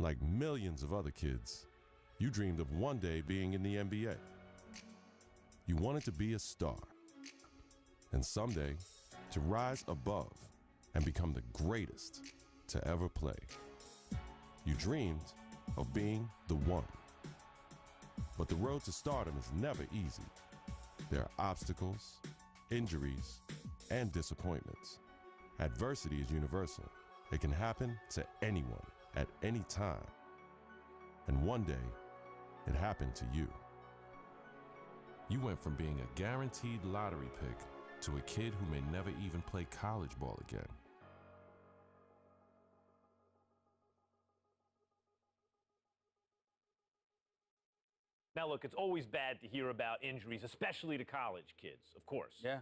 Like millions of other kids, you dreamed of one day being in the NBA. You wanted to be a star, and someday to rise above and become the greatest to ever play. You dreamed of being the one. But the road to stardom is never easy. There are obstacles, injuries, and disappointments. Adversity is universal. It can happen to anyone at any time. And one day, it happened to you. You went from being a guaranteed lottery pick to a kid who may never even play college ball again. Now, look, it's always bad to hear about injuries, especially to college kids, of course. Yeah.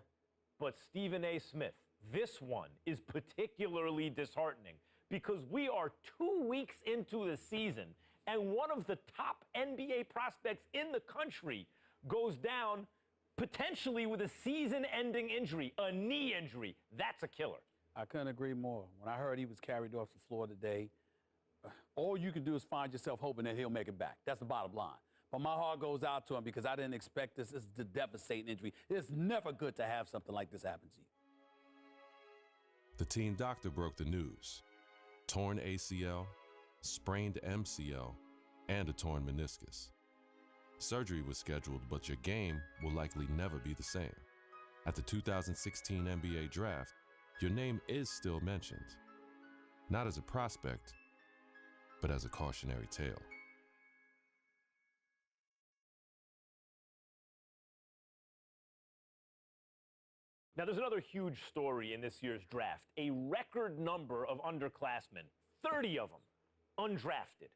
But Stephen A. Smith, this one is particularly disheartening because we are 2 weeks into the season, and one of the top NBA prospects in the country goes down potentially with a season-ending injury, a knee injury. That's a killer. I couldn't agree more. When I heard he was carried off the floor today, all you can do is find yourself hoping that he'll make it back. That's the bottom line. But my heart goes out to him because I didn't expect this. This is a devastating injury. It's never good to have something like this happen to you. The team doctor broke the news. Torn ACL, sprained MCL, and a torn meniscus. Surgery was scheduled, but your game will likely never be the same. At the 2016 NBA draft, your name is still mentioned. Not as a prospect, but as a cautionary tale. Now, there's another huge story in this year's draft. A record number of underclassmen, 30 of them, undrafted.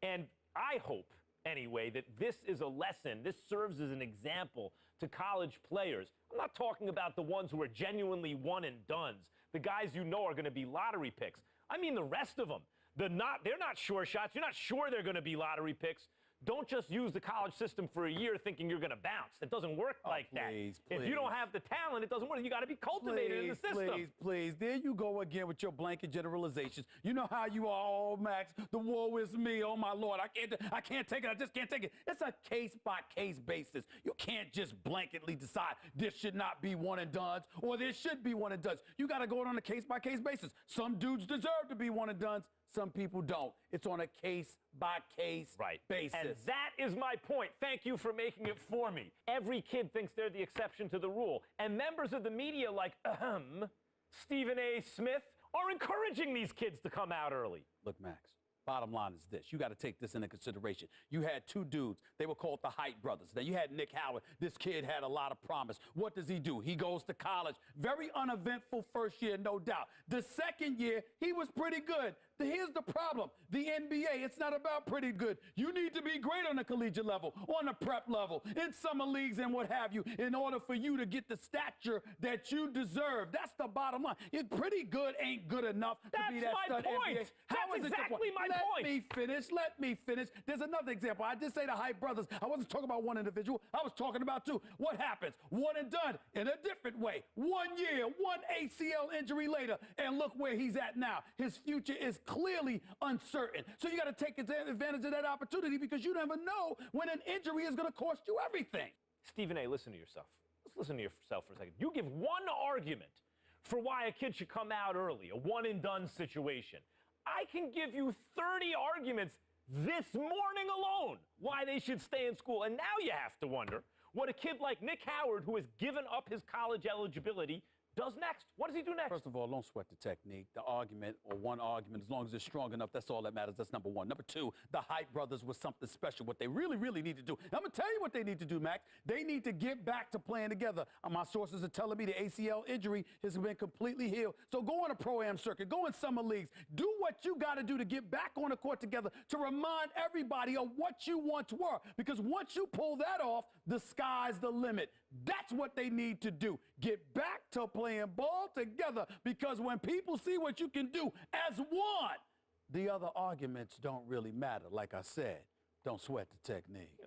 And I hope, anyway, that this is a lesson. This serves as an example to college players. I'm not talking about the ones who are genuinely one and dones, the guys you know are going to be lottery picks. I mean the rest of them. They're not sure shots. You're not sure they're going to be lottery picks. Don't just use the college system for a year thinking you're going to bounce. It doesn't work like that. Please. If you don't have the talent, it doesn't work. You got to be cultivated in the system. Please. There you go again with your blanket generalizations. You know how you are, oh, Max. The woe is me. Oh, my Lord. I can't take it. I just can't take it. It's a case-by-case basis. You can't just blanketly decide this should not be one and dones or this should be one and dones. You got to go on a case-by-case basis. Some dudes deserve to be one and dones. Some people don't. It's on a case-by-case basis. And that is my point. Thank you for making it for me. Every kid thinks they're the exception to the rule. And members of the media like, Stephen A. Smith, are encouraging these kids to come out early. Look, Max, bottom line is this. You got to take this into consideration. You had two dudes. They were called the Hype Brothers. Now, you had Nick Howard. This kid had a lot of promise. What does he do? He goes to college. Very uneventful first year, no doubt. The second year, he was pretty good. Here's the problem. The NBA, it's not about pretty good. You need to be great on the collegiate level, on the prep level, in summer leagues and what have you, in order for you to get the stature that you deserve. That's the bottom line. Pretty good ain't good enough to be that stud NBA. That's exactly my point. Let me finish. There's another example. I did say the Hype Brothers. I wasn't talking about one individual. I was talking about two. What happens? One and done in a different way. 1 year, one ACL injury later, and look where he's at now. His future is clearly uncertain. So you got to take advantage of that opportunity because you never know when an injury is going to cost you everything. Stephen A., listen to yourself. Let's listen to yourself for a second. You give one argument for why a kid should come out early, a one-and-done situation. I can give you 30 arguments this morning alone why they should stay in school. And now you have to wonder what a kid like Nick Howard, who has given up his college eligibility, does next. What does he do next? First of all, don't sweat the technique. The argument, or one argument, as long as it's strong enough, that's all that matters. That's number one. Number two, the Hype Brothers was something special. What they really need to do. I'm going to tell you what they need to do, Max. They need to get back to playing together. My sources are telling me the ACL injury has been completely healed. So go on a pro-am circuit. Go in summer leagues. Do what you got to do to get back on the court together to remind everybody of what you once were. Because once you pull that off, the sky's the limit. That's what they need to do. Get back to playing ball together, because when people see what you can do as one, the other arguments don't really matter. Like I said, don't sweat the technique.